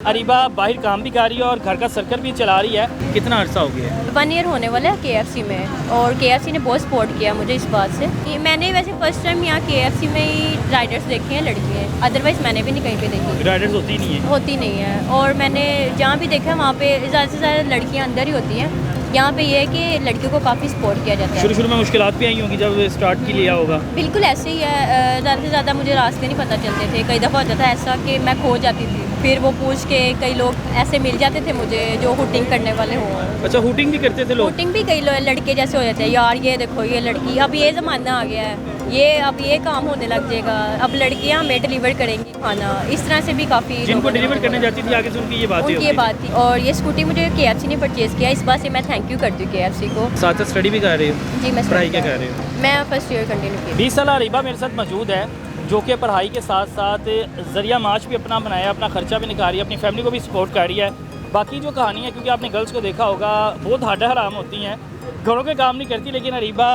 अरीबा बाहर काम भी कर रही है और घर का सर्कल भी चला रही है। कितना अर्सा हो गया है? 1 ईयर होने वाला है KFC में, और KFC ने बहुत सपोर्ट किया मुझे इस बात से कि मैंने वैसे फर्स्ट टाइम यहाँ KFC में ही राइडर्स देखे हैं, लड़कियाँ। अदरवाइज़ मैंने भी नहीं कहीं पे देखी। राइडर्स होती नहीं है? होती नहीं है। और मैंने जहाँ भी देखा वहाँ पे ज़्यादा से ज़्यादा लड़कियाँ अंदर ही होती हैं। यहाँ पे ये है कि लड़कियों को काफ़ी सपोर्ट किया जाता है। शुरू शुरू में मुश्किलात भी आई होंगी जब स्टार्ट की लिया होगा? बिल्कुल ऐसे ही है। ज़्यादा से ज़्यादा मुझे रास्ते नहीं पता चलते थे। कई दफ़ा होता था ऐसा कि मैं खो जाती थी, फिर वो पूछ के कई लोग ऐसे मिल जाते थे मुझे जो हुटिंग करने वाले हों। अच्छा, हुटिंग भी करते थे लोग? हुटिंग भी कई लड़के जैसे हो जाते हैं, यार ये देखो ये लड़की, अब ये ज़माना आ गया है, ये अब ये काम होने लग जाएगा, अब लड़कियां हमें डिलीवर करेंगी खाना। इस तरह से भी काफ़ी जिनको डिलीवर करने जाती थी आगे से उनकी ये बात थी। और ये स्कूटी मुझे KFC ने परचेज़ किया, इस बात से मैं थैंक यू करती हूँ KFC को। साथ साथ स्टडी भी कर रही हो? जी, मैं पढ़ाई क्या कर रही हो? मैं फर्स्ट ईयर कंटिन्यू की। 20 साल अरीबा मेरे साथ मौजूद है, जो कि पढ़ाई के साथ साथ ज़रिया माश भी अपना बनाया, अपना ख़र्चा भी निकाल रही है, अपनी फैमिली को भी सपोर्ट कर रही है। बाकी जो कहानी है, क्योंकि आपने गर्ल्स को देखा होगा बहुत हाडा हराम होती हैं, घरों के काम नहीं करती, लेकिन अरीबा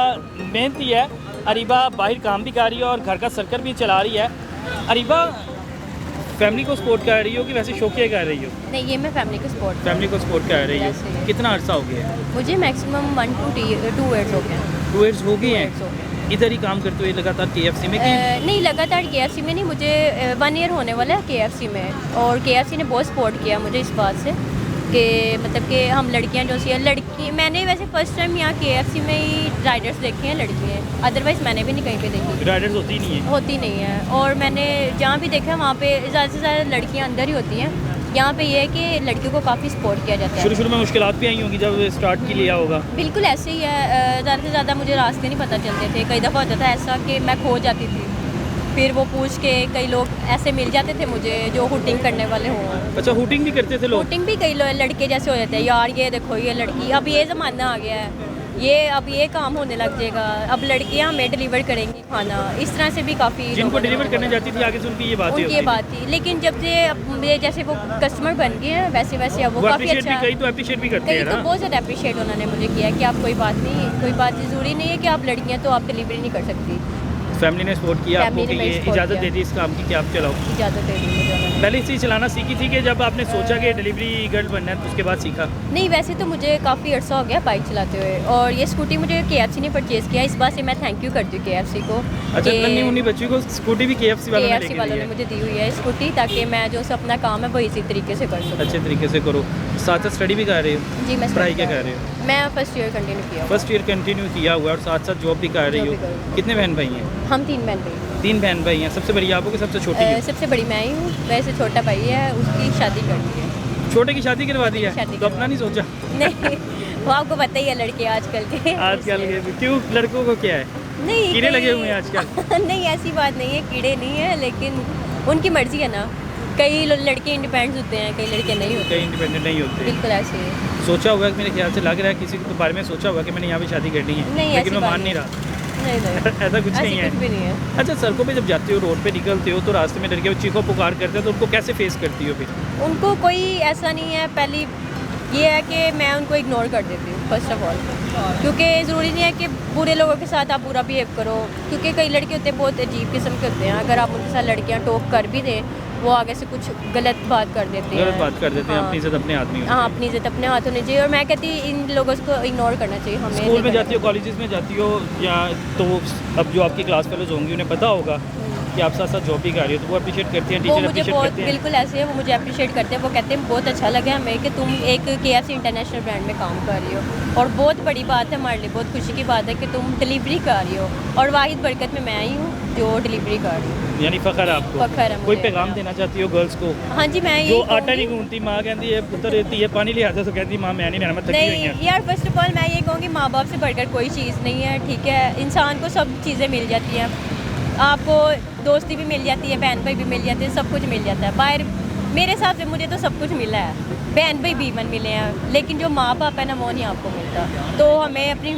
मेहनती है। अरीबा बाहर काम भी कर रही है और घर का सर्कल भी चला रही है। अरीबा फैमिली को सपोर्ट कर रही हो कि वैसे शौकिया कर रही हो? नहीं, ये मैं फैमिली को सपोर्ट कर रही हो। कितना अर्सा हो गया है? मुझे मैक्सिमम 1 to 2 ईयर्स हो गए हैं। 2 ईयर्स हो गए हैं? इधर ही काम करते हुए लगातार KFC में? नहीं, लगातार KFC में नहीं, मुझे 1 ईयर होने वाला है KFC में, और KFC ने बहुत सपोर्ट किया मुझे इस बात से कि मतलब कि हम लड़कियां जो सी है, लड़की मैंने वैसे फ़र्स्ट टाइम यहाँ KFC में ही राइडर्स देखे हैं, लड़कियाँ। अदरवाइज़ मैंने भी नहीं कहीं पे देखी। राइडर्स होती नहीं है? होती नहीं है। और मैंने जहाँ भी देखा वहाँ पे ज़्यादा से ज़्यादा लड़कियाँ अंदर ही होती हैं। यहाँ पे ये है कि लड़कियों को काफ़ी सपोर्ट किया जाता है। शुरू शुरू में मुश्किलात भी आई होंगी जब स्टार्ट की लिया होगा? बिल्कुल ऐसे ही है। ज़्यादा से ज़्यादा मुझे रास्ते नहीं पता चलते थे। कई दफ़ा होता था ऐसा कि मैं खो जाती थी, फिर वो पूछ के कई लोग ऐसे मिल जाते थे मुझे जो हुटिंग करने वाले हों। अच्छा, हुटिंग भी करते थे लोग? हुटिंग भी कई लड़के जैसे हो जाते हैं, यार ये देखो ये लड़की, अब ये ज़माना आ गया है, ये अब ये काम होने लग जाएगा, अब लड़कियां हमें डिलीवर करेंगी खाना। इस तरह से भी काफ़ी जिनको डिलीवर करने जाती थी आगे से उनकी ये बात थी। लेकिन जब से अब जैसे वो कस्टमर बन गए हैं, वैसे वैसे अब वो काफ़ी अच्छा, कई तो अप्रिशिएट भी करते हैं ना? बहुत ज़्यादा अप्रिशिएट उन्होंने मुझे किया कि आप कोई बात ज़रूरी नहीं है कि आप लड़कियाँ तो आप डिलीवरी नहीं कर सकती। फैमिली ने सपोर्ट किया आपको कि ये इजाज़त दे दी इस काम की कि आप चलाओ? इजाज़त दे दी मुझे उन्होंने। पहले से चलाना सीखी थी कि जब आपने सोचा कि डिलीवरी गर्ल बनना है तो उसके बाद सीखा? नहीं, वैसे तो मुझे काफ़ी अर्सा हो गया बाइक चलाते हुए, और ये स्कूटी मुझे KFC ने परचेज़ किया, इस बात से मैं थैंक यू करती हूँ KFC को। अच्छा, नन्ही मुन्नी बच्ची को स्कूटी भी KFC वालों ने मुझे दी हुई है स्कूटी, ताकि मैं जो अपना काम है वो इसी तरीके से कर सकूँ। अच्छे तरीके से करो। साथ साथ स्टडी भी कर रहे हो? जी, मैं पढ़ाई क्या कर रहे हो? मैं फर्स्ट ईयर कंटिन्यू किया। फर्स्ट ईयर कंटिन्यू किया हुआ है और साथ साथ जॉब भी कर रही हो। कितने बहन भाई हैं? हम 3 बहन भाई। 3 बहन भाई हैं। सबसे बड़ी आप हो कि सबसे छोटी? सबसे बड़ी मैं ही हूँ। वैसे छोटा भाई है, उसकी शादी कर दी है। छोटे की शादी करवा दी है? तो अपना नहीं सोचा? नहीं, वो आपको पता ही है लड़के आजकल के। आजकल के क्यों, लड़कों को क्या है, नहीं कीड़े लगे हुए हैं आजकल? नहीं, ऐसी बात नहीं है, कीड़े नहीं है, लेकिन उनकी मर्जी है ना। कई लड़के इंडिपेंडेंट होते हैं, कई लड़के नहीं होते। कई इंडिपेंडेंट नहीं होते। बिल्कुल ऐसे ही सोचा हुआ है, मेरे ख्याल से लग रहा है किसी के बारे में सोचा हुआ कि मैंने यहाँ पे शादी करनी है, लेकिन वो मान नहीं रहा। नहीं ऐसा कुछ नहीं है? कुछ भी नहीं है। अच्छा, सड़कों पे जब जाते हो, रोड पे निकलते हो, तो रास्ते में लड़के चीखो पुकार करते हैं, तो उनको कैसे फेस करती हो फिर? उनको कोई ऐसा नहीं है। पहली ये है कि मैं उनको इग्नोर कर देती हूँ फर्स्ट ऑफ ऑल, क्योंकि ज़रूरी नहीं है कि बुरे लोगों के साथ आप बुरा बिहेव करो, क्योंकि कई लड़के होते हैं बहुत अजीब किस्म के होते हैं। अगर आप उनके साथ लड़कियाँ टॉक कर भी दें, वो आगे से कुछ गलत बात कर देते हैं। अपनी इज्जत अपने हाथ में। हाँ, अपनी इज्जत अपने हाथ होनी चाहिए, और मैं कहती इन लोगों को इग्नोर करना चाहिए हमें। स्कूल में जाती हो, कॉलेजेस में जाती हो, या तो अब जो आपकी क्लास फेलोज होंगी उन्हें पता होगा कि आप साथ साथ जॉब भी कर रही हो, तो वो अप्रिशिएट करती हैं, टीचर अप्रिशिएट करते हैं? बिल्कुल ऐसे है, वो मुझे अप्रिशिएट करते हैं। वो कहते हैं बहुत अच्छा लगा हमें कि तुम एक KFC इंटरनेशनल ब्रांड में काम कर रही हो, और बहुत बड़ी बात है हमारे लिए, बहुत खुशी की बात है कि तुम डिलीवरी कर रही हो, और वाहिद बरकत में मैं ही हूँ जो डिलीवरी कर रही हूँ। यानी फ़ख्र है आपको? फ़ख्र है मुझे। कोई पैगाम देना चाहती हो गर्ल्स को? हाँ जी, मैं जो आटा नहीं गूंथती, माँ कहती है पुत्र रहती है, पानी ले आता तो कहती माँ मैं नहीं रहना, मैं थकी हुई नहीं है। यार, फर्स्ट ऑफ ऑल मैं ये कहूँगी माँ बाप से बढ़कर कोई चीज़ नहीं है, ठीक है। इंसान को सब चीज़ें मिल जाती हैं, आपको दोस्ती भी मिल जाती है, बहन भाई भी मिल जाते हैं, सब कुछ मिल जाता है बाहर। मेरे हिसाब से मुझे तो सब कुछ मिला है, बहन भाई भी मन मिले हैं, लेकिन जो माँ बाप है ना वो नहीं आपको मिलता। तो हमें अपनी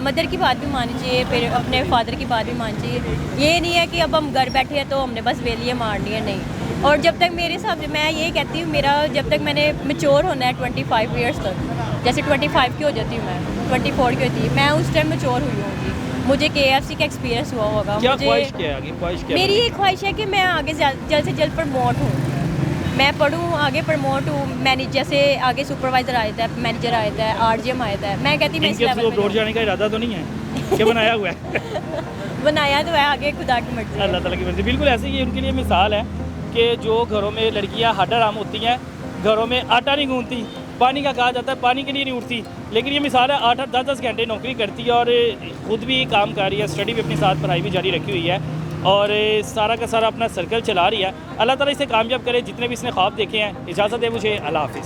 मदर की बात भी माननी चाहिए, फिर अपने फादर की बात भी माननी चाहिए। ये नहीं है कि अब हम घर बैठे हैं तो हमने बस वेलियाँ मारनी है, नहीं। और जब तक मेरे हिसाब से मैं ये कहती हूँ, मेरा जब तक मैंने मैच्योर होना है 25 ईयर्स तक, जैसे 25 की हो जाती हूँ मैं, 24 की होती है, मैं उस टाइम मैच्योर हुई होंगी, मुझे KFC का एक्सपीरियंस हुआ होगा। क्या ख्वाहिश क्या है आगे? ख्वाहिश क्या? मेरी एक ख्वाहिश है कि मैं आगे जल्द से जल्द प्रमोट हूँ, मैं पढ़ूँ आगे प्रमोट हूँ, मैनेज जैसे आगे सुपरवाइज़र आया था, मैनेजर आया था, RGM आया था, मैं कहती मैं इस इनके थ्रू लेवल अब्रॉड पे जाने का इरादा तो नहीं है कि बनाया हुआ है जाऊँ। बनाया तो है, आगे खुदा की मर्जी है। अल्लाह ताला की मर्ज़ी। बिल्कुल ऐसे ही उनके लिए मिसाल है कि जो घरों में लड़कियां हड्डाराम होती हैं, घरों में आटा नहीं गूंथती, पानी का कहा जाता है पानी के लिए नहीं उठती, लेकिन ये मिसाल है 8-8 10-10 घंटे नौकरी करती है और ख़ुद भी काम कर रही है, स्टडी भी अपने साथ, पढ़ाई भी जारी रखी हुई है और सारा का सारा अपना सर्कल चला रही है। अल्लाह ताला इसे कामयाब करे जितने भी इसने ख्वाब देखे हैं। इजाज़त है मुझे, अल्लाह हाफ़िज़।